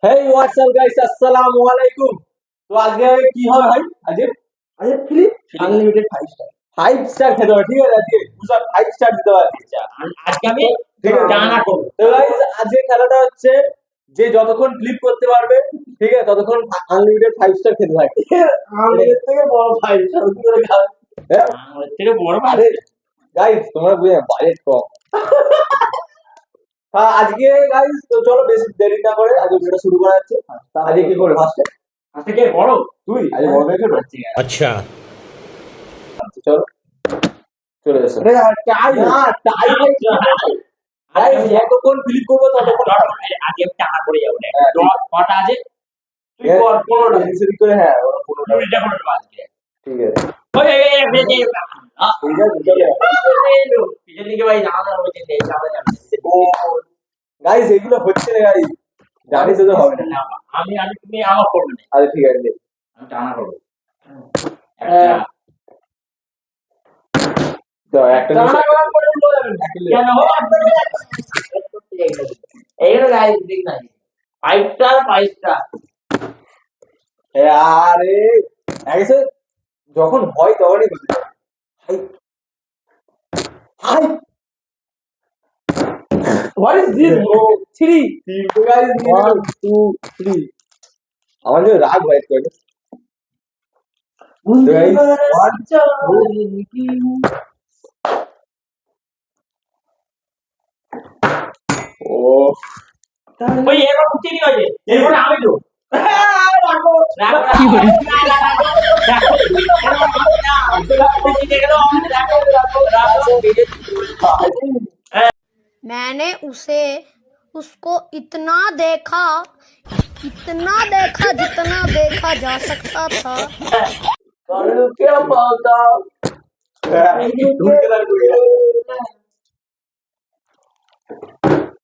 হেই WhatsApp guys, আসসালামু আলাইকুম। তো আজকে কি হবে ভাই? আজকে আজকে ফিলিপ আনলিমিটেড 5 স্টার 5 স্টার খেতে হবে, ঠিক আছে? আজকে পুরো 5 স্টার দিতে হবে আজকে। আজকে আমি ডানা করব। তো গাইস আজকে খেলাটা হচ্ছে যে যতক্ষণ ক্লিপ করতে পারবে, ঠিক আছে, ততক্ষণ আনলিমিটেড 5 স্টার খেতে হয়। আনলিমিটেড থেকে বড় 5 স্টার করে খাবে। হ্যাঁ, আমার থেকে বড় আরে গাইস তোমরা বুঝে বাজেট কম। হ্যাঁ আজকে গাইস তো চলো বেশি দেরি না করে আজকে ভিডিও শুরু করা যাচ্ছে। আজকে কি করে ফার্স্টে আজকে কে বড়? তুই আজকে বড় থেকে করবে। अच्छा চলো চলে এসো। আরে টাই না টাই ভাই গাইস যতক্ষণ ক্লিক করবে ততক্ষণ আগে আমি টানা করে যাবো না। হ্যাঁ, ঠিক। কটা আছে? তুই কর 15টা। এদিক করে হ্যাঁ ওরা 15টা 20টা করে দেবো আজকে। ঠিক আছে। ওই এই বেজে ঠিক আছে চলে পিছন দিকে ভাই জানা হচ্ছে নেই সামনে যাবে। ও গাইস এগুলো হচ্ছে না গাইস, জানিস তো হবে না। আমি তুমি আমার করবে না। আরে ঠিক আছে আমি টানা করবো। তো একটা টানা করার পরে উঠে যাবেন কেন? এইগুলো গাইস ঠিক নাই। 5 স্টার 5 স্টার। আরে একসে যখন হয় তখনই বুঝতে পারি। High high What is this bro? 3 তো গাইস 1 2 3 আমার যে রাগ হয় তো ও ওই এবার উঠতে কি হয়েছে? এরপরে আমি তো मैंने उसको इतना देखा जितना देखा जा सकता था। क्या पाता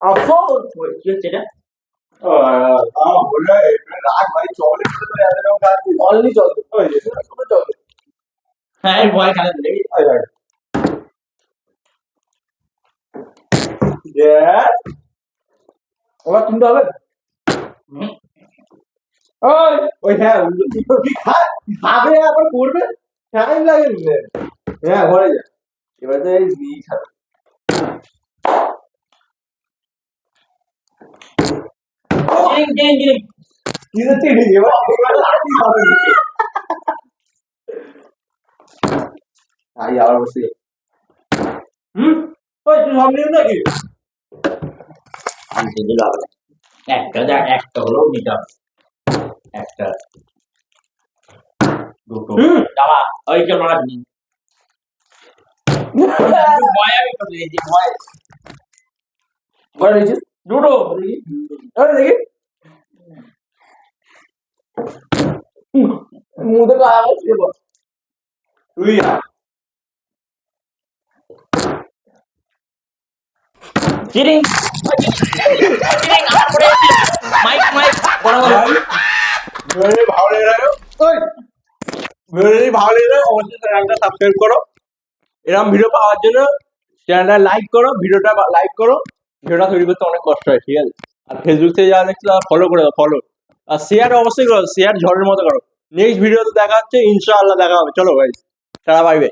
अफसोस কি হচ্ছে এটা? রাগ ভাই চলে অনলি চলতে চলতে হ্যাঁ এই ভয় খেলা দিলে ওরা তুমি হবে ওই হ্যাঁ খাবে আবার করবে টাইম লাগে হ্যাঁ ঘরে যা এবার তো এই দিয়েই খাবে জিং জিং জিং কি হচ্ছে এবার লাঠি খাবে আই আবার বসে ওই তুই সব নিয়ে নাকি আমি দিদি লাভ একটা হলো নিতে হবে একটা দুটো দাবা ওই যে মারা দিন ভয় আমি করে দিয়েছি ভয় বড় নিয়েছিস দুটো আরে দেখি মুদে তো আবার ছিল তুই চিরিং চিরিং আমার পড়ে মাইক বড় বড় ভিডিও ভালো লেগে থাকে ওই ভিডিও যদি ভালো লেগে থাকে অবশ্যই চ্যানেলটা সাবস্ক্রাইব করো। এরকম ভিডিও পাওয়ার জন্য চ্যানেলটা লাইক করো, ভিডিওটা লাইক করো। ভিডিওটা তৈরি করতে অনেক কষ্ট হয়, ঠিক আছে? আর ফেসবুক থেকে যারা দেখছো তারা ফলো করে দাও, ফলো আর শেয়ার অবশ্যই করো, শেয়ার ঝড়ের মতো করো। নেক্সট ভিডিওতে দেখা হচ্ছে, ইনশাআল্লাহ দেখা হবে। চলো ভাই, টাটা বাই বাই।